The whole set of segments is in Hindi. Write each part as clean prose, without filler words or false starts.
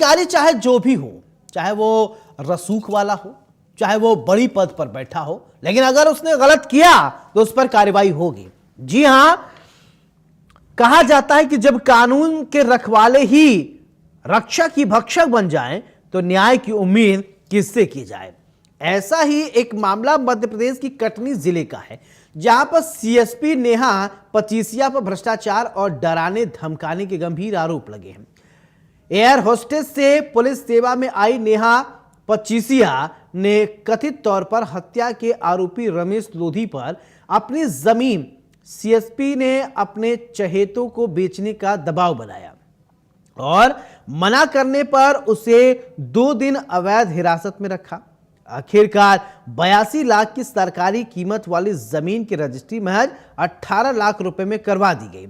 अधिकारी चाहे जो भी हो, चाहे वो रसूख वाला हो, चाहे वो बड़ी पद पर बैठा हो, लेकिन अगर उसने गलत किया तो उस पर कार्रवाई होगी। जी हां, कहा जाता है कि जब कानून के रखवाले ही रक्षक ही भक्षक बन जाएं तो न्याय की उम्मीद किससे की जाए। ऐसा ही एक मामला मध्य प्रदेश की कटनी जिले का है, जहां पर सीएसपी नेहा पचीसिया पर भ्रष्टाचार और डराने धमकाने के गंभीर आरोप लगे हैं। एयर होस्टेस से पुलिस सेवा में आई नेहा पचीसिया ने कथित तौर पर हत्या के आरोपी रमेश लोधी पर अपनी जमीन सीएसपी ने अपने चहेतों को बेचने का दबाव बनाया और मना करने पर उसे 2 दिन अवैध हिरासत में रखा। आखिरकार 82 लाख की सरकारी कीमत वाली जमीन की रजिस्ट्री महज 18 लाख रुपए में करवा दी गई।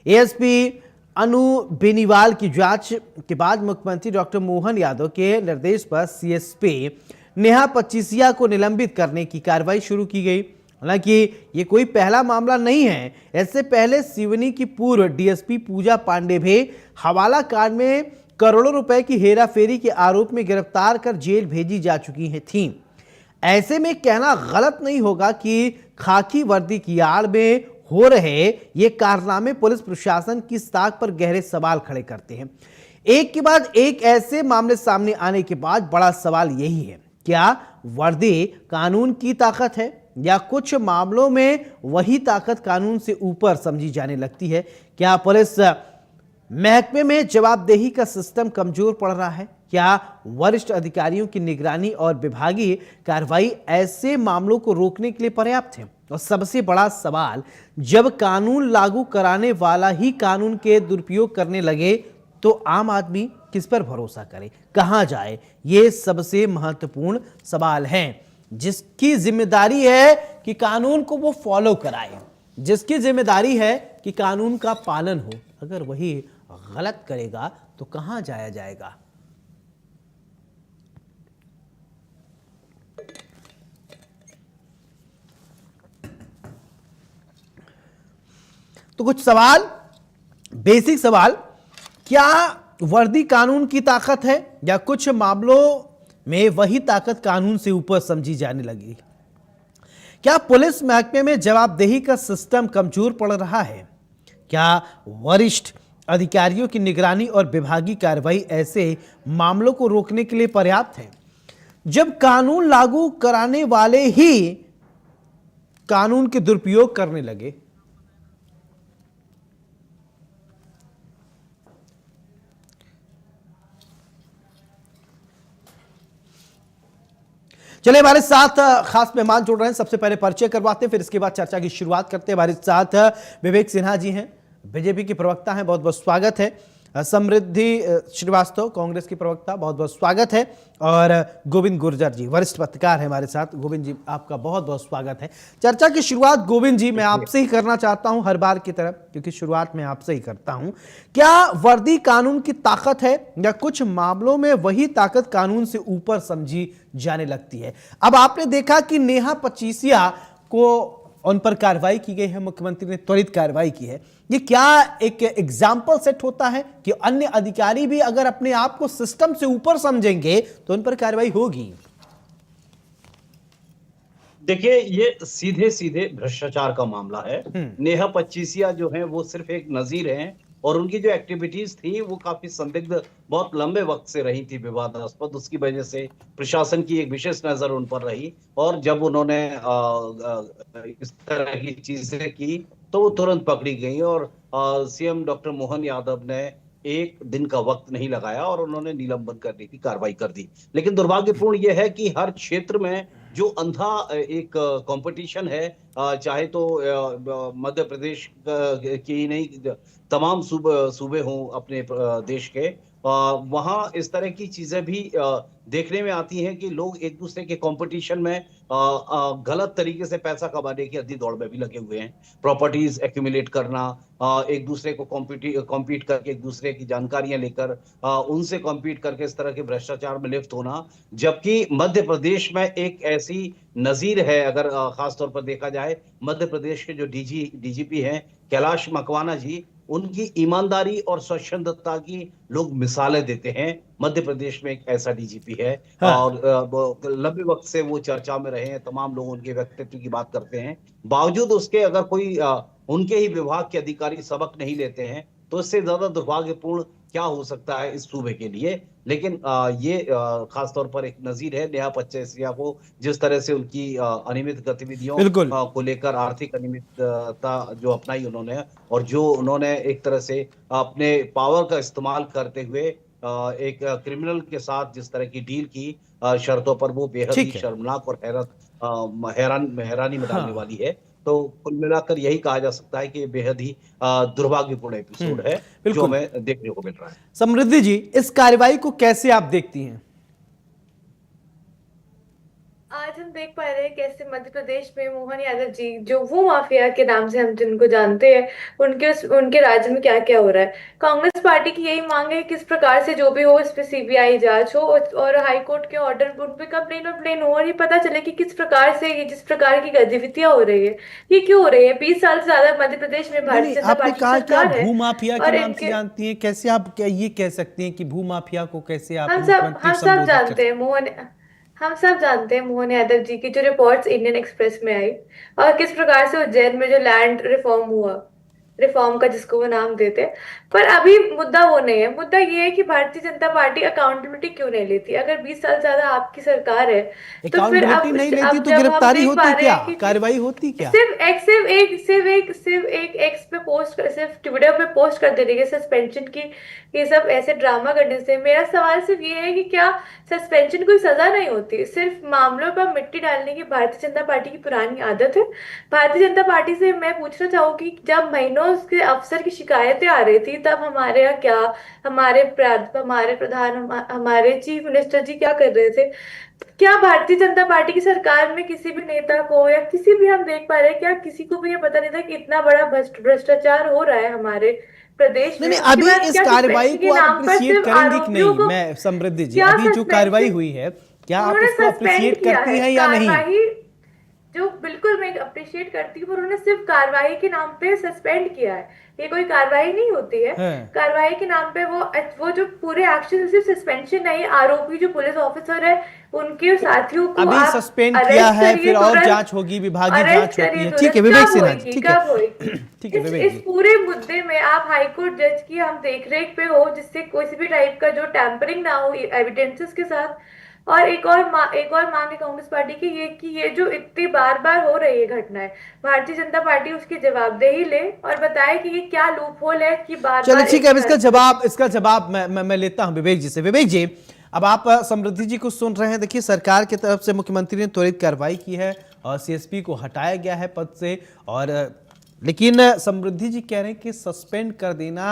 एएसपी अनु बेनीवाल की जांच के बाद मुख्यमंत्री डॉक्टर मोहन यादव के निर्देश पर सीएसपी नेहा पचीसिया को निलंबित करने की कार्रवाई शुरू की गई। हालांकि ये कोई पहला मामला नहीं है। इससे पहले सिवनी की पूर्व डीएसपी पूजा पांडे भी हवाला कांड में करोड़ों रुपए की हेराफेरी के आरोप में गिरफ्तार कर जेल भेजी जा चुकी थीं। ऐसे में कहना गलत नहीं होगा कि खाकी वर्दी की आड़ में हो रहे ये कारनामे पुलिस प्रशासन की साख पर गहरे सवाल खड़े करते हैं। एक के बाद एक ऐसे मामले सामने आने के बाद बड़ा सवाल यही है, क्या वर्दी कानून की ताकत है या कुछ मामलों में वही ताकत कानून से ऊपर समझी जाने लगती है। क्या पुलिस महकमे में जवाबदेही का सिस्टम कमजोर पड़ रहा है? क्या वरिष्ठ अधिकारियों की निगरानी और विभागीय कार्रवाई ऐसे मामलों को रोकने के लिए पर्याप्त है? और सबसे बड़ा सवाल, जब कानून लागू कराने वाला ही कानून के दुरुपयोग करने लगे तो आम आदमी किस पर भरोसा करे, कहां जाए? ये सबसे महत्वपूर्ण सवाल हैं, जिसकी जिम्मेदारी है कि कानून को वो फॉलो कराए, जिसकी जिम्मेदारी है कि कानून का पालन हो। अगर वही गलत करेगा तो कहां जाया जाएगा? तो कुछ सवाल, बेसिक सवाल, क्या वर्दी कानून की ताकत है या कुछ मामलों में वही ताकत कानून से ऊपर समझी जाने लगी? क्या पुलिस महकमे में जवाबदेही का सिस्टम कमजोर पड़ रहा है? क्या वरिष्ठ अधिकारियों की निगरानी और विभागीय कार्रवाई ऐसे मामलों को रोकने के लिए पर्याप्त है? जब कानून लागू कराने वाले ही कानून के दुरुपयोग करने लगे, चलिए हमारे साथ खास मेहमान जुड़ रहे हैं। सबसे पहले परिचय करवाते हैं, फिर इसके बाद चर्चा की शुरुआत करते हैं। हमारे साथ विवेक सिन्हा जी हैं, बीजेपी के प्रवक्ता हैं, बहुत बहुत स्वागत है। समृद्धि श्रीवास्तव, कांग्रेस की प्रवक्ता, बहुत बहुत स्वागत है। और गोविंद गुर्जर जी, वरिष्ठ पत्रकार हैं हमारे साथ। गोविंद जी, आपका बहुत बहुत स्वागत है। चर्चा की शुरुआत गोविंद जी मैं आपसे ही करना चाहता हूं, हर बार की तरह, क्योंकि शुरुआत मैं आपसे ही करता हूं। क्या वर्दी कानून की ताकत है या कुछ मामलों में वही ताकत कानून से ऊपर समझी जाने लगती है? अब आपने देखा कि नेहा पचीसिया को उन पर कार्रवाई की गई है, मुख्यमंत्री ने त्वरित कार्रवाई की है। ये क्या एक एग्जाम्पल सेट होता है कि अन्य अधिकारी भी अगर अपने आप को सिस्टम से ऊपर समझेंगे तो उन पर कार्रवाई होगी? देखिए, ये सीधे सीधे भ्रष्टाचार का मामला है। नेहा पचीसिया जो है वो सिर्फ एक नजीर हैं और उनकी जो एक्टिविटीज थी वो काफी संदिग्ध बहुत लंबे वक्त से रही थी, विवादास्पद। उसकी वजह से प्रशासन की एक विशेष नजर उन पर रही और जब उन्होंने इस तरह की चीजें की तो वो तुरंत पकड़ी गई और सीएम डॉक्टर मोहन यादव ने 1 दिन का वक्त नहीं लगाया और उन्होंने निलंबन करने की कार्रवाई कर दी। लेकिन दुर्भाग्यपूर्ण यह है कि हर क्षेत्र में जो अंधा एक कंपटीशन है, चाहे तो मध्य प्रदेश की नहीं, तमाम सूबे हों अपने देश के, वहां इस तरह की चीजें भी देखने में आती हैं कि लोग एक दूसरे के कंपटीशन में गलत तरीके से पैसा कमाने की अद्दी दौड़ में भी लगे हुए हैं। प्रॉपर्टीज एक्यूमुलेट करना, एक दूसरे को कॉम्पीट करके एक दूसरे की जानकारियां लेकर उनसे कॉम्पीट करके इस तरह के भ्रष्टाचार में लिप्त होना। जबकि मध्य प्रदेश में एक ऐसी नजीर है, अगर खास तौर पर देखा जाए, मध्य प्रदेश के जो डीजीपी हैं कैलाश मकवाना जी, उनकी ईमानदारी और स्वच्छंदता की लोग मिसालें देते हैं। मध्य प्रदेश में एक ऐसा डीजीपी है हाँ। और वो लंबे वक्त से वो चर्चा में रहे हैं, तमाम लोग उनके व्यक्तित्व की बात करते हैं। बावजूद उसके अगर कोई उनके ही विभाग के अधिकारी सबक नहीं लेते हैं, तो इससे ज्यादा दुर्भाग्यपूर्ण क्या हो सकता है इस सूबे के लिए। लेकिन ये खासतौर पर एक नजीर है नेहा पच्चैसिया को, जिस तरह से उनकी अनियमित गतिविधियों बिल्कुल। को लेकर आर्थिक अनियमितता जो अपनाई उन्होंने, और जो उन्होंने एक तरह से अपने पावर का इस्तेमाल करते हुए एक क्रिमिनल के साथ जिस तरह की डील की शर्तों पर, वो बेहद ही ठीक है। शर्मनाक और हैरानी में डालने हाँ। वाली है। तो कुल मिलाकर यही कहा जा सकता है कि ये बेहद ही दुर्भाग्यपूर्ण एपिसोड है जो बिल्कुल। हमें देखने को मिल रहा है। समृद्धि जी, इस कार्रवाई को कैसे आप देखती हैं? आज हम देख पा रहे हैं कैसे मध्य प्रदेश में मोहन यादव जी, जो वो माफिया के नाम से हम जिनको जानते हैं, उनके राज्य में क्या क्या हो रहा है। कांग्रेस पार्टी की यही मांग है, किस प्रकार से जो भी हो इस पे सीबीआई जांच हो और हाई कोर्ट के ऑर्डर उन पे कंप्लेन और प्लेन हो, और ये पता चले कि किस प्रकार से ये जिस प्रकार की गतिविधियां हो रही है ये क्यों हो रही है। 20 साल से ज्यादा मध्य प्रदेश में नहीं भारतीय नहीं, जनता आपने पार्टी की कहा कि आप सरकार है भूमाफिया के और नाम से इनके जानती हैं, कैसे आप क्या ये कह सकते हैं कि भूमाफिया को कैसे आप हम मुख्यमंत्री सब संबोधित कर जानते सकते हैं हम सब जानते हैं मोहन यादव जी की जो रिपोर्ट्स इंडियन एक्सप्रेस में आई, और किस प्रकार से उज्जैन में जो लैंड रिफॉर्म हुआ, रिफॉर्म का जिसको वो नाम देते हैं। पर अभी मुद्दा वो नहीं है। मुद्दा ये है कि भारतीय जनता पार्टी अकाउंटेबिलिटी क्यों नहीं लेती। अगर 20 साल ज्यादा आपकी सरकार है, तो फिर अकाउंटेबिलिटी नहीं लेती अब तो जब हम गिरफ्तारी देख पा होती रहे क्या, हैं कि कार्रवाई होती क्या? सिर्फ एक एक्स पे पोस्ट कर, सिर्फ ट्विटर पे पोस्ट कर देने के सस्पेंशन की, ये सब ऐसे ड्रामा करने से मेरा सवाल सिर्फ ये है कि क्या सस्पेंशन कोई सजा नहीं होती। सिर्फ मामलों पर मिट्टी डालने की भारतीय जनता पार्टी की पुरानी आदत है। भारतीय जनता पार्टी से मैं पूछना चाहूंगी, जब महीनों के अफसर की शिकायतें आ रही थी, तब हमारे यहाँ क्या, हमारे प्रधान, हमारे चीफ मिनिस्टर जी क्या कर रहे थे? क्या भारतीय जनता पार्टी की सरकार में किसी भी नेता को या किसी भी, हम देख पा रहे हैं क्या किसी को भी ये पता नहीं था कि इतना बड़ा भ्रष्टाचार हो रहा है हमारे प्रदेश नहीं में? नहीं, उसके अभी बाद इस क्या कार्रवाई सस्पेंशन को के आप नाम पर अप्रिशिएट सिर्फ करेंगे कि आरोपियों नहीं? को, मैं समृद्धि जी, क्या अभी जो कार्रवाई सस्पेंशन, हुई है, क्या आप उन्होंने इसको सस्पेंड अप्रिशिएट किया करती है हैं या नहीं? कार्रवाई, जो बिल्कुल मैं अप्रिशिएट करती हूँ, पर उन्होंने सिर्फ कार्रवाई के नाम पे सस्पेंड किया है। ये कोई कार्रवाई नहीं होती है। हाँ। कार्रवाई के नाम पे वो जो पूरे एक्शन, सिर्फ सस्पेंशन नहीं, आरोपी जो पुलिस ऑफिसर है उनके साथियों को अभी आप सस्पेंड किया अरेस्ट है, करिए फिर और तुरंत, जांच होगी, विभागीय अरेस्ट जांच होती करिए है। ठीक है तुरंत। विवेक कब सिन्हा जी, होगी, ठीक कब है। होगी? ठीक है विवेक इस जी। पूरे मुद्दे में आप हाईकोर्ट जज की हम देख रेख पे हो, जिससे किसी भी टाइप का जो टैंपरिंग ना हो एविडेंसेस के साथ। और एक और मांग है कांग्रेस पार्टी की, ये कि ये जो इतनी बार बार हो रही है घटनाएं, भारतीय जनता पार्टी उसकी जवाबदेही ले और बताए कि ये क्या लूप होल है कि बार चलिए बार ठीक है, अब इसका जवाब मैं लेता हूं विवेक जी से। विवेक जी, अब आप समृद्धि जी को सुन रहे हैं। देखिए, सरकार की तरफ से मुख्यमंत्री ने त्वरित कार्रवाई की है और सीएसपी को हटाया गया है पद से, और लेकिन समृद्धि जी कह रहे हैं कि सस्पेंड कर देना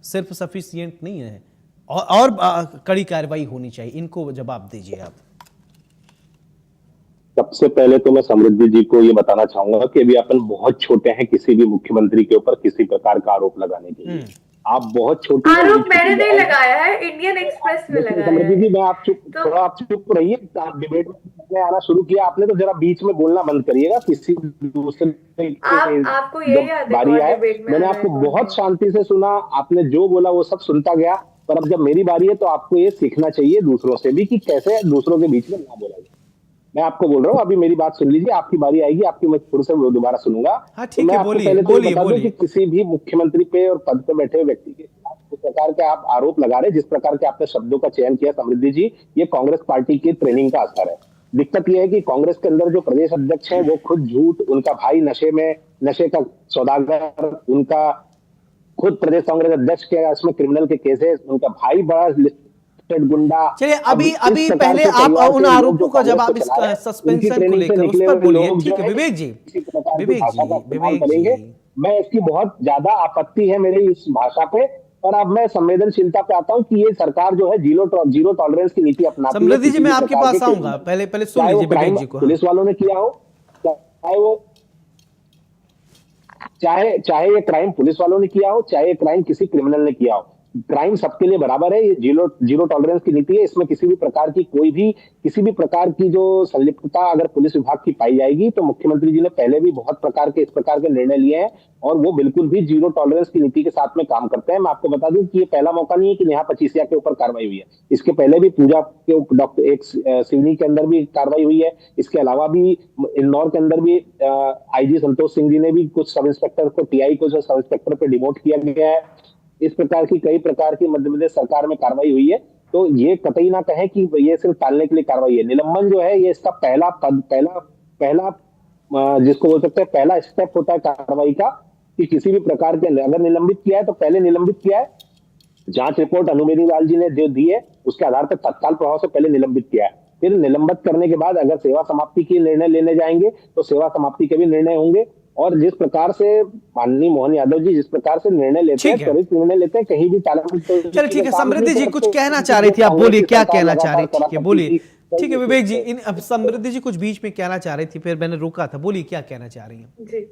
सिर्फ सफिशिएंट नहीं है और कड़ी कार्रवाई होनी चाहिए। इनको जवाब दीजिए आप। सबसे पहले तो मैं समृद्धि जी को ये बताना चाहूंगा कि अभी अपन बहुत छोटे हैं किसी भी मुख्यमंत्री के ऊपर किसी प्रकार का आरोप लगाने के लिए। आप बहुत छोटी हैं, आरोप मैंने नहीं लगाया है, इंडियन एक्सप्रेस में लगाया समृद्धि है। जी, मैं आप तो थोड़ा आप चुप रहिए। आप डिबेट में आना शुरू किया आपने, तो जरा बीच में बोलना बंद करिएगा। किसी दूसरे आपको ये याद है बारी कौन आए, डिबेट में मैंने आ रहा है, आपको कौन बहुत नहीं? शांति से सुना। आपने जो बोला वो सब सुनता गया, पर अब जब मेरी बारी है तो आपको ये सीखना चाहिए दूसरों से भी कि कैसे दूसरों के बीच में ना बोला जाए। मैं आपको बोल रहा हूँ, अभी मेरी बात सुन लीजिए, आपकी बारी आएगी, आपकी मैं फिर से दोबारा सुनूंगा। हाँ तो ठीक मैं है, आपको बोलिए पहले तो बोलिए बता दूं कि किसी भी मुख्यमंत्री पे और पद पे बैठे हुए व्यक्ति के खिलाफ जिस प्रकार के आप आरोप लगा रहे, जिस प्रकार के आपने शब्दों का चयन किया समृद्धि जी, ये कांग्रेस पार्टी की ट्रेनिंग का असर है। दिक्कत यह है कि कांग्रेस के अंदर जो प्रदेश अध्यक्ष है वो खुद झूठ, उनका भाई नशे का सौदागर, उनका खुद प्रदेश कांग्रेस अध्यक्ष के इसमें क्रिमिनल के केसेस, उनका भाई बड़ा गुंडा। चलिए, अभी पहले आप उन आरोपों का जवाब इस सस्पेंशन को लेकर उस पर बोलिए। ठीक है विवेक जी, मैं इसकी बहुत ज्यादा आपत्ति है मेरी इस भाषा पे, और अब मैं संवेदनशीलता पे आता हूँ कि ये सरकार जो है जीरो टॉलरेंस की नीति अपनाती है। समृद्धि जी, मैं आपके पास आऊंगा, पहले सुन लीजिए विवेक जी को। पुलिस वालों ने किया हो, चाहे ये क्राइम पुलिस वालों ने किया हो, चाहे ये क्राइम किसी क्रिमिनल ने किया हो, क्राइम सबके लिए बराबर है, ये जीरो जीरो टॉलरेंस की नीति है। इसमें किसी भी प्रकार की किसी भी प्रकार की जो संलिप्तता अगर पुलिस विभाग की पाई जाएगी, तो मुख्यमंत्री जी ने पहले भी बहुत प्रकार के इस प्रकार के निर्णय लिए हैं और वो बिल्कुल भी जीरो टॉलरेंस की नीति के साथ में काम करते हैं। मैं आपको बता दूं कि ये पहला मौका नहीं है कि नेहा पचीसिया के ऊपर कार्रवाई हुई है। इसके पहले भी पूजा के डॉक्टर एक सिवनी के अंदर भी कार्रवाई हुई है। इसके अलावा भी इंदौर के अंदर भी आईजी संतोष सिंह जी ने भी कुछ सब इंस्पेक्टर को, टीआई को सब इंस्पेक्टर पे डिमोट किया गया है। इस प्रकार की कई प्रकार की मध्य प्रदेश सरकार में कार्रवाई हुई है। तो ये कतई ना कहें कि ये सिर्फ टालने के लिए कार्रवाई है। निलंबन जो है ये इसका पहला जिसको बोल सकते हैं पहला स्टेप होता है कार्रवाई का, कि किसी भी प्रकार के अगर निलंबित किया है तो पहले निलंबित किया है, जांच रिपोर्ट अनुमेरी लाल जी ने जो दी है उसके आधार पर तत्काल प्रभाव से पहले निलंबित किया है। फिर निलंबित करने के बाद अगर सेवा समाप्ति के निर्णय लेने जाएंगे तो सेवा समाप्ति के भी निर्णय होंगे। और जिस प्रकार से माननीय मोहन यादव जी जिस प्रकार से निर्णय लेते हैं, त्वरित निर्णय लेते हैं, कहीं भी चलिए ठीक है, समृद्धि जी कुछ कहना चाह रही थी, आप बोलिए क्या कहना चाह रही थी, बोलिए। ठीक है विवेक जी, अब समृद्धि जी कुछ बीच में कहना चाह रही थी, फिर मैंने रोका था, बोलिए क्या कहना चाह रही हैं। जी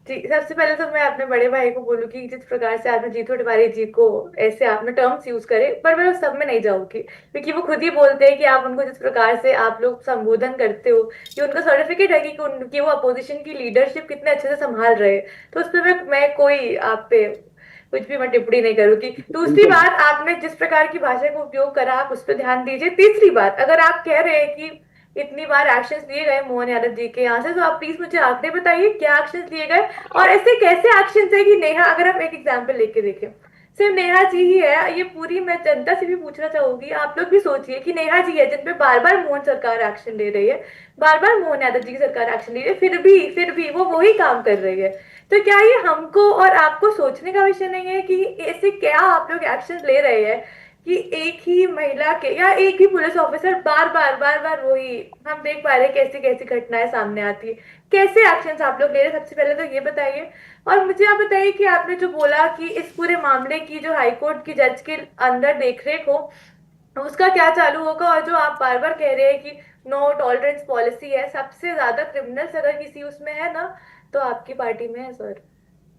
जी, सबसे पहले तो मैं अपने बड़े भाई को बोलूँ कि जिस प्रकार से आपने जीतू पटवारी जी को ऐसे आपने टर्म्स यूज करे, पर मैं उस सब में नहीं जाऊंगी, क्योंकि वो खुद ही बोलते हैं कि आप उनको जिस प्रकार से आप लोग संबोधन करते हो, ये उनका सर्टिफिकेट है कि उनकी वो अपोजिशन की लीडरशिप कितने अच्छे से संभाल रहे हैं। तो उस पर मैं कोई आप पे कुछ भी मैं टिप्पणी नहीं करूंगी। दूसरी बात, आपने जिस प्रकार की भाषा का उपयोग करा आप उस पर ध्यान दीजिए। तीसरी बात, अगर आप कह रहे हैं कि इतनी बार एक्शंस लिए गए मोहन यादव जी के यहाँ से, तो आप प्लीज मुझे आंकड़े बताइए क्या एक्शंस लिए गए, और ऐसे कैसे एक्शंस है कि नेहा, अगर आप एक एग्जांपल लेके देखें, सिर्फ नेहा जी ही है, ये पूरी मैं जनता से भी पूछना चाहूंगी, आप लोग भी सोचिए कि नेहा जी है जिन पे बार बार मोहन सरकार एक्शन ले रही है, बार बार मोहन यादव जी की सरकार एक्शन ले रही है, फिर भी वो वही काम कर रही है। तो क्या ये हमको और आपको सोचने का विषय नहीं है कि ऐसे क्या आप लोग एक्शन ले रहे हैं कि एक ही महिला के या एक ही पुलिस ऑफिसर बार बार वही, हम देख पा रहे हैं कैसी कैसी घटनाएं सामने आती है, कैसे एक्शंस आप लोग ले रहे हैं, सबसे पहले तो ये बताइए। और मुझे आप बताइए कि आपने जो बोला कि इस पूरे मामले की जो हाईकोर्ट की जज के अंदर देखरेख हो उसका क्या चालू होगा, और जो आप बार बार कह रहे हैं कि नो टॉलरेंस पॉलिसी है, सबसे ज्यादा क्रिमिनल्स अगर किसी उसमें है ना तो आपकी पार्टी में है सर।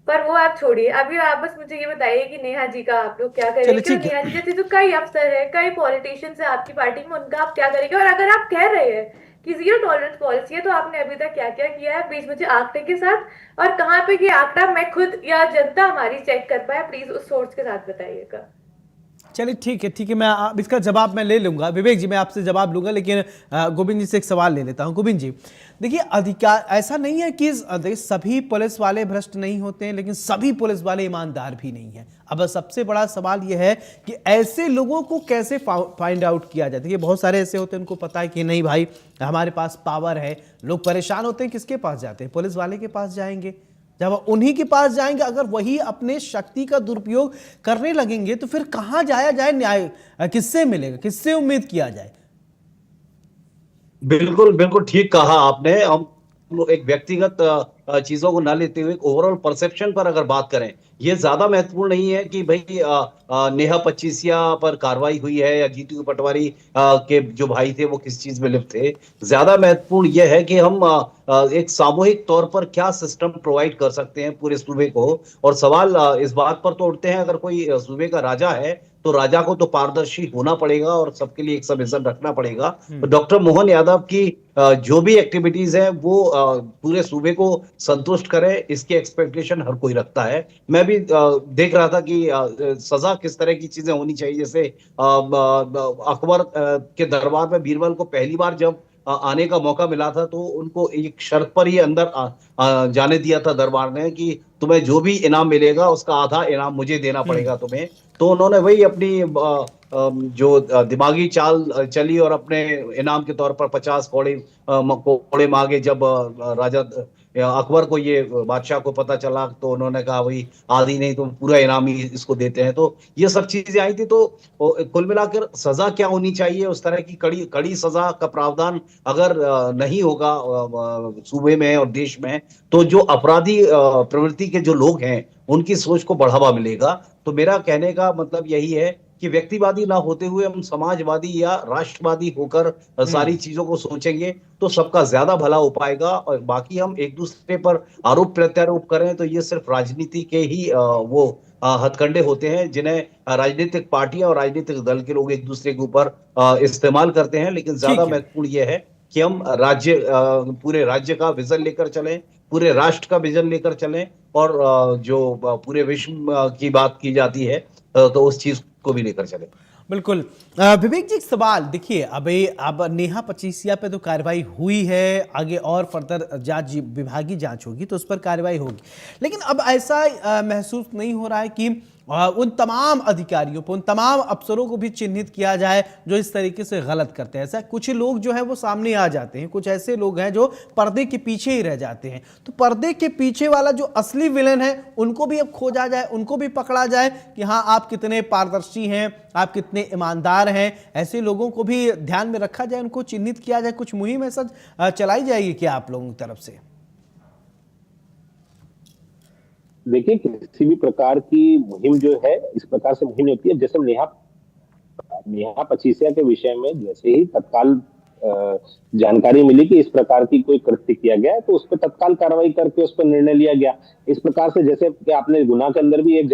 पर वो आप छोड़िए, अभी आप बस मुझे ये बताइए कि नेहा जी का आप लोग क्या करेंगे, क्यों नेहा जी जैसे जो कई अफसर है, कई पॉलिटिशियंस है आपकी पार्टी में, उनका आप क्या करेंगे। और अगर आप कह रहे हैं कि जीरो टॉलरेंस पॉलिसी है, तो आपने अभी तक क्या क्या किया है, प्लीज मुझे आंकड़े के साथ, और कहाँ पे ये आंकड़ा मैं खुद या जनता हमारी चेक कर पाए, प्लीज उस सोर्स के साथ बताइएगा। चलिए ठीक है, मैं इसका जवाब मैं ले लूंगा। विवेक जी मैं आपसे जवाब लूंगा, लेकिन गोविंद जी से एक सवाल ले लेता हूं। गोविंद जी देखिए, अधिकार ऐसा नहीं है कि सभी पुलिस वाले भ्रष्ट नहीं होते हैं, लेकिन सभी पुलिस वाले ईमानदार भी नहीं है। अब सबसे बड़ा सवाल यह है कि ऐसे लोगों को कैसे फाइंड आउट किया जाए। देखिए बहुत सारे ऐसे होते हैं, उनको पता है कि नहीं भाई हमारे पास पावर है, लोग परेशान होते हैं, किसके पास जाते हैं, पुलिस वाले के पास जाएंगे। जब उन्हीं के पास जाएंगे, अगर वही अपने शक्ति का दुरुपयोग करने लगेंगे तो फिर कहां जाया जाए, न्याय किससे मिलेगा, किससे उम्मीद किया जाए। बिल्कुल बिल्कुल ठीक कहा आपने। हम एक व्यक्तिगत चीजों को ना लेते हुए ओवरऑल परसेप्शन पर अगर बात करें, ये ज्यादा महत्वपूर्ण नहीं है कि भाई नेहा पचीसिया पर कार्रवाई हुई है या जीतू पटवारी के जो भाई थे वो किस चीज में लिप्त थे। ज्यादा महत्वपूर्ण यह है कि हम एक सामूहिक तौर पर क्या सिस्टम प्रोवाइड कर सकते हैं पूरे सूबे को। और सवाल इस बात पर तो उठते हैं, अगर कोई सूबे का राजा है तो राजा को तो पारदर्शी होना पड़ेगा और सबके लिए एक सबमिशन रखना पड़ेगा। तो डॉक्टर मोहन यादव की जो भी एक्टिविटीज है वो पूरे सूबे को संतुष्ट करे, इसकी एक्सपेक्टेशन हर कोई रखता है। मैं भी देख रहा था कि सजा किस तरह की चीजें होनी चाहिए। जैसे अकबर के दरबार में बीरबल को पहली बार जब आने का मौका मिला था तो उनको एक शर्त पर ही अंदर जाने दिया था दरबार ने कि तुम्हें जो भी इनाम मिलेगा उसका आधा इनाम मुझे देना पड़ेगा तुम्हें। तो उन्होंने वही अपनी जो दिमागी चाल चली और अपने इनाम के तौर पर 50 कोड़े मांगे। जब राजा अकबर को ये बादशाह को पता चला तो उन्होंने कहा वही आधी नहीं तो पूरा इनाम ही इसको देते हैं। तो ये सब चीजें आई थी। तो कुल मिलाकर सजा क्या होनी चाहिए, उस तरह की कड़ी सजा का प्रावधान अगर नहीं होगा सूबे में और देश में, तो जो अपराधी प्रवृत्ति के जो लोग हैं उनकी सोच को बढ़ावा मिलेगा। तो मेरा कहने का मतलब यही है कि व्यक्तिवादी ना होते हुए हम समाजवादी या राष्ट्रवादी होकर सारी चीजों को सोचेंगे तो सबका ज्यादा भला हो पाएगा। और बाकी हम एक दूसरे पर आरोप प्रत्यारोप करें तो ये सिर्फ राजनीति के ही वो हथकंडे होते हैं जिन्हें राजनीतिक पार्टियां और राजनीतिक दल के लोग एक दूसरे के ऊपर इस्तेमाल करते हैं। लेकिन ज्यादा ठीक है। महत्वपूर्ण यह है कि हम पूरे राज्य का विजन लेकर चलें, पूरे राष्ट्र का विजन लेकर चलें, और जो पूरे विश्व की बात की जाती है तो उस चीज को भी लेकर चलें। बिल्कुल। विवेक जी, एक सवाल देखिए, अब नेहा पचीसिया पे तो कार्रवाई हुई है, आगे और फर्दर जांच विभागीय जांच होगी तो उस पर कार्रवाई होगी, लेकिन अब ऐसा महसूस नहीं हो रहा है कि उन तमाम अधिकारियों पर, उन तमाम अफसरों को भी चिन्हित किया जाए जो इस तरीके से गलत करते हैं? ऐसा कुछ लोग जो है वो सामने आ जाते हैं, कुछ ऐसे लोग हैं जो पर्दे के पीछे ही रह जाते हैं, तो पर्दे के पीछे वाला जो असली विलेन है उनको भी अब खोजा जाए, उनको भी पकड़ा जाए कि हाँ आप कितने पारदर्शी हैं, आप कितने ईमानदार हैं, ऐसे लोगों को भी ध्यान में रखा जाए, उनको चिन्हित किया जाए। कुछ मुहिम ऐसा चलाई जाएगी क्या आप लोगों की तरफ से? देखिए, किसी भी प्रकार की मुहिम जो है इस प्रकार से मुहिम होती है, जैसे नेहा पचीसिया के विषय में जैसे ही तत्काल जानकारी मिली कि इस प्रकार की कोई कृत्य किया गया है तो उस पर तत्काल कार्रवाई करके उस पर निर्णय लिया गया। इस प्रकार से जैसे कि आपने गुना के अंदर भी एक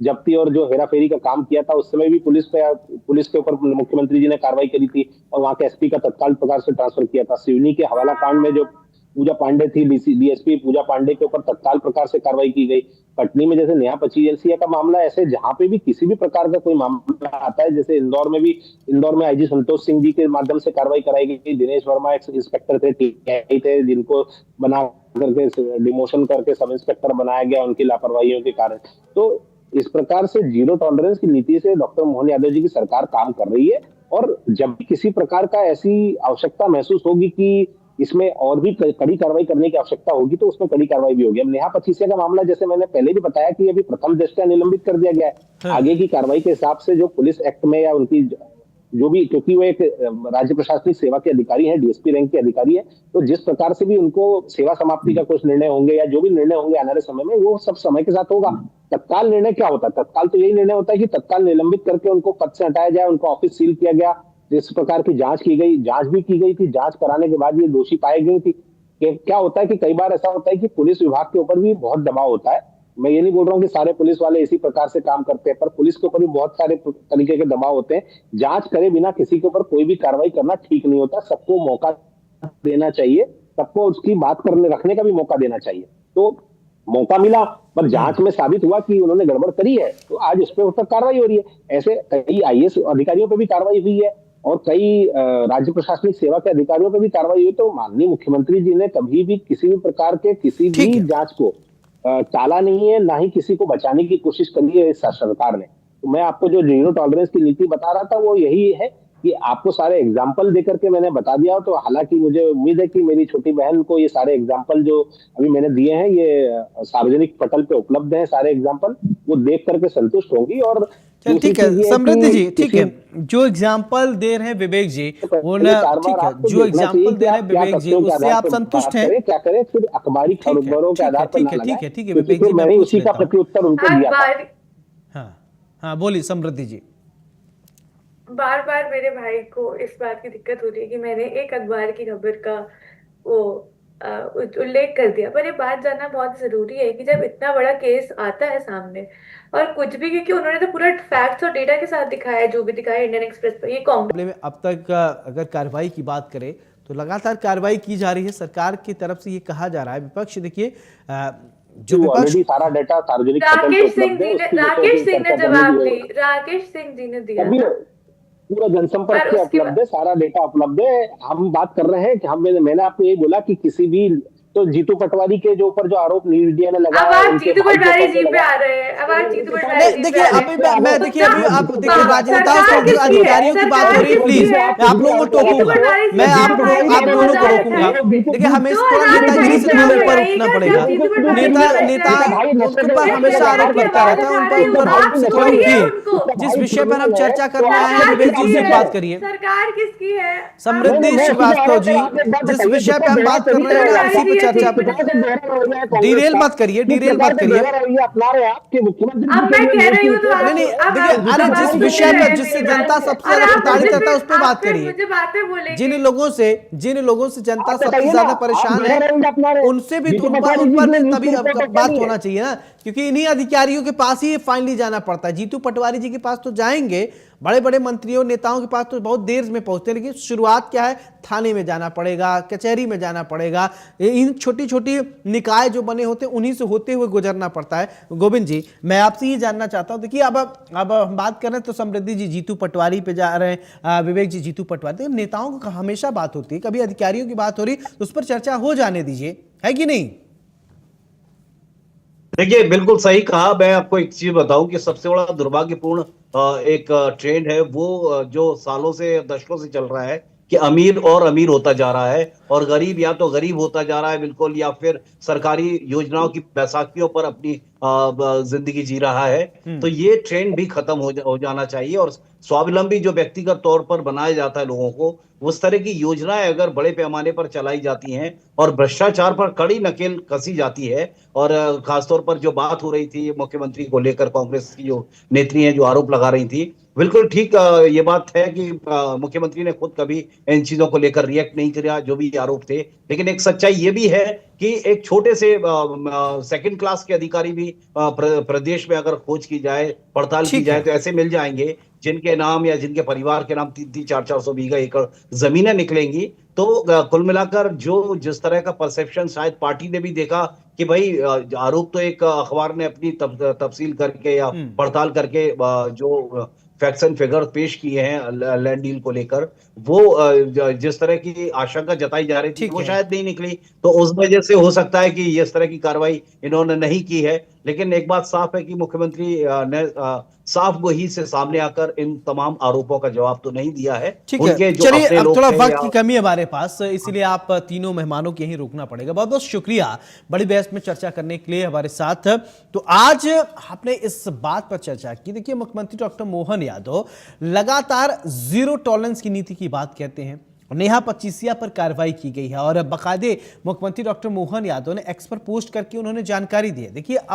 जब्ती और जो हेराफेरी का काम किया था, उस समय भी पुलिस के ऊपर मुख्यमंत्री जी ने कार्रवाई करी थी और वहां के एसपी का तत्काल प्रकार से ट्रांसफर किया था। सिवनी के हवाला कांड में जो पूजा पांडे थी, डीएसपी पूजा पांडे के ऊपर तत्काल प्रकार से कार्रवाई की गई। कटनी में जैसे नेहा पचीसिया का मामला, ऐसे जहां पे भी किसी भी प्रकार का कोई मामला आता है, जैसे इंदौर में आईजी संतोष सिंह जी के माध्यम से कार्रवाई कराई गई। दिनेश वर्मा एक इंस्पेक्टर थे, टीआई थे, जिनको बना करके डिमोशन करके सब इंस्पेक्टर बनाया गया उनकी लापरवाहियों के कारण। तो इस प्रकार से जीरो टॉलरेंस की नीति से डॉक्टर मोहन यादव जी की सरकार काम कर रही है, और जब भी किसी प्रकार का ऐसी आवश्यकता महसूस होगी कि इसमें और भी कड़ी कार्रवाई करने की आवश्यकता होगी तो उसमें कड़ी कार्रवाई भी होगी। अब नेहा पचीसिया का मामला जैसे मैंने पहले भी बताया कि अभी प्रथम दृष्टया निलंबित कर दिया गया है। आगे की कार्रवाई के हिसाब से जो पुलिस एक्ट में या उनकी जो भी, क्योंकि वो एक राज्य प्रशासनिक सेवा के अधिकारी है, डीएसपी रैंक के अधिकारी है, तो जिस प्रकार से भी उनको सेवा समाप्ति का कुछ निर्णय होंगे या जो भी निर्णय होंगे आने वाले समय में, वो सब समय के साथ होगा। तत्काल निर्णय क्या होता है? तत्काल तो यही निर्णय होता है कि तत्काल निलंबित करके उनको पद से हटाया जाए, उनका ऑफिस सील किया गया। इस प्रकार की जांच की गई, जांच भी की गई थी, जांच कराने के बाद ये दोषी पाई गई थी। क्या होता है कि कई बार ऐसा होता है कि पुलिस विभाग के ऊपर भी बहुत दबाव होता है। मैं ये नहीं बोल रहा हूँ कि सारे पुलिस वाले इसी प्रकार से काम करते हैं, पर पुलिस के ऊपर भी बहुत सारे तरीके के दबाव होते हैं। जांच करे बिना किसी के ऊपर कोई भी कार्रवाई करना ठीक नहीं होता। सबको मौका देना चाहिए, सबको उसकी बात रखने का भी मौका देना चाहिए। तो मौका मिला, पर जांच में साबित हुआ कि उन्होंने गड़बड़ करी है, तो आज उस पर कार्रवाई हो रही है। ऐसे कई आईएएस अधिकारियों पर भी कार्रवाई हुई है और कई राज्य प्रशासनिक सेवा के अधिकारियों पर भी कार्रवाई हुई। तो माननीय मुख्यमंत्री जी ने कभी भी किसी भी प्रकार के किसी भी जांच को टाला नहीं है, ना ही किसी को बचाने की कोशिश करी है इस सरकार ने। तो मैं आपको जो जीरो टॉलरेंस की नीति बता रहा था वो यही है कि आपको सारे एग्जाम्पल देकर के मैंने बता दिया। तो हालांकि मुझे उम्मीद है कि मेरी छोटी बहन को ये सारे एग्जाम्पल जो अभी मैंने दिए हैं, ये सार्वजनिक पटल पे उपलब्ध हैं सारे एग्जाम्पल, वो देख करके संतुष्ट होंगी। और ठीक है समृद्धि जी, ठीक है, जो एग्जाम्पल दे रहे हैं विवेक जी, वो ना ठीक है, जो एग्जाम्पल दे रहे हैं विवेक जी उससे आप संतुष्ट हैं? क्या करें, फिर अखबारी खबरों के आधार पर ना लगाएं। ठीक है विवेक जी, मैंने उसी का प्रत्युत्तर उनको दिया था। हाँ बोलिए समृद्धि जी। बार बार मेरे भाई को इस बात की दिक्कत हो रही है कि मैंने एक अखबार की खबर का वो उल्लेख कर दिया, पर ये बात जानना बहुत जरूरी है कि जब इतना बड़ा केस आता है सामने और कुछ भी, क्योंकि उन्होंने तो पूरा फैक्ट्स और डेटा के साथ दिखाया जो भी दिखाया इंडियन एक्सप्रेस पर, ये मामले में अब तक अगर कार्रवाई की बात करें तो लगातार कार्रवाई की जा रही है सरकार की तरफ से। ये कहा जा रहा है विपक्ष, देखिए जो विपक्ष, सारा डेटा सार्वजनिक राकेश सिंह ने जवाब दी, राकेश सिंह जी ने दिया, पूरा जनसंपर्क से उपलब्ध है, सारा डेटा उपलब्ध है। हम बात कर रहे हैं कि मैंने आपको ये बोला कि किसी भी, तो जीतू पटवारी के जो ऊपर जो आरोप मीडिया ने लगाया, जीतू पटवारी जी पे आ रहे हैं। अब आप जीतू पटवारी देखिए अभी मैं देखिए अभी आप देखिए राजनेताओं से अधिकारियों की बात हो रही है, प्लीज मैं आप लोगों को टोकूंगा, मैं आप दोनों को रोकूंगा। देखिए हमें थोड़ा नेतागिरी से थोड़ा ऊपर उठना पड़ेगा। नेता उनके ऊपर हमेशा आरोप लगता रहता है, उन पर आरोप से थोड़ा उठिए। जिस विषय पर हम चर्चा कर रहे हैं विवेक जी से बात करिए। सरकार किसकी है? समृद्धि श्रीवास्तव जी, जिस विषय पर हम बात कर रहे हैं उसी चर्चा डिरेल मत करिए, डिरेल मत करिए। अपना रहे आपके मुख्यमंत्री। अब मैं कह रही हूँ तो नहीं नहीं देखिए, अरे जिस विषय पर जिससे जनता सबसे ज्यादा प्रताड़ित रहता है उस पर बात करिए। मुझे बातें बोलेंगे। जिन लोगों से जनता सबसे ज्यादा परेशान है उनसे भी तो उन पर तभी बात होना चाहिए ना, क्योंकि इन्हीं अधिकारियों के पास ही फाइनली जाना पड़ता है। जीतू पटवारी जी के पास तो जाएंगे, बड़े बड़े मंत्रियों नेताओं के पास तो बहुत देर में पहुंचते हैं, लेकिन शुरुआत क्या है, थाने में जाना पड़ेगा, कचहरी में जाना पड़ेगा, इन छोटी छोटी निकाय जो बने होते हैं उन्हीं से होते हुए गुजरना पड़ता है। गोविंद जी, मैं आपसे ये जानना चाहता हूं, देखिए अब हम बात कर रहे हैं तो समृद्धि जी जीतू पटवारी पे जा रहे हैं, विवेक जी जीतू पटवारी, तो नेताओं को हमेशा बात होती है, कभी अधिकारियों की बात हो रही तो उस पर चर्चा हो जाने दीजिए, है कि नहीं? देखिए बिल्कुल सही कहा। मैं आपको एक चीज बताऊं कि सबसे बड़ा दुर्भाग्यपूर्ण एक ट्रेंड है वो जो सालों से दशकों से चल रहा है कि अमीर और अमीर होता जा रहा है और गरीब या तो गरीब होता जा रहा है बिल्कुल, या फिर सरकारी योजनाओं की बैसाखियों पर अपनी जिंदगी जी रहा है। तो ये ट्रेंड भी खत्म हो जाना चाहिए और स्वावलंबी जो व्यक्तिगत तौर पर बनाया जाता है लोगों को, उस तरह की योजनाएं अगर बड़े पैमाने पर चलाई जाती हैं और भ्रष्टाचार पर कड़ी नकेल कसी जाती है, और खासतौर पर जो बात हो रही थी मुख्यमंत्री को लेकर, कांग्रेस की जो नेत्री हैं जो आरोप लगा रही थी, बिल्कुल ठीक ये बात है कि मुख्यमंत्री ने खुद कभी इन चीजों को लेकर रिएक्ट नहीं किया जो भी आरोप थे। लेकिन एक सच्चाई ये भी है कि एक छोटे से सेकंड क्लास के अधिकारी भी प्रदेश में अगर खोज की जाए, पड़ताल की जाए, तो ऐसे मिल जाएंगे जिनके नाम या जिनके परिवार के नाम 300-400 बीघा एकड़ जमीनें निकलेंगी। तो कुल मिलाकर जो जिस तरह का परसेप्शन शायद पार्टी ने भी देखा कि भाई आरोप तो एक अखबार ने अपनी तफसील करके या पड़ताल करके जो फैक्ट्स एंड फिगर पेश किए हैं लैंड डील को लेकर, वो जिस तरह की आशंका जताई जा रही थी वो शायद नहीं निकली। तो उस वजह से हो सकता है कि इस तरह की कार्रवाई इन्होंने नहीं की है। लेकिन एक बात साफ है कि मुख्यमंत्री ने साफ गोही से सामने आकर इन तमाम आरोपों का जवाब तो नहीं दिया है। ठीक है, चलिए अब थोड़ा वक्त की कमी है हमारे पास, इसलिए आप तीनों मेहमानों के यहीं रुकना पड़ेगा। बहुत बहुत शुक्रिया बड़ी बहस में चर्चा करने के लिए हमारे साथ। तो आज आपने इस बात पर चर्चा की, देखिए मुख्यमंत्री डॉक्टर मोहन यादव लगातार जीरो टॉलरेंस की नीति की बात कहते हैं, नेहा पचीसिया पर कार्रवाई की गई है और बाकायदे मुख्यमंत्री डॉक्टर मोहन यादव ने एक्स पर पोस्ट करके उन्होंने जानकारी दी है। देखिए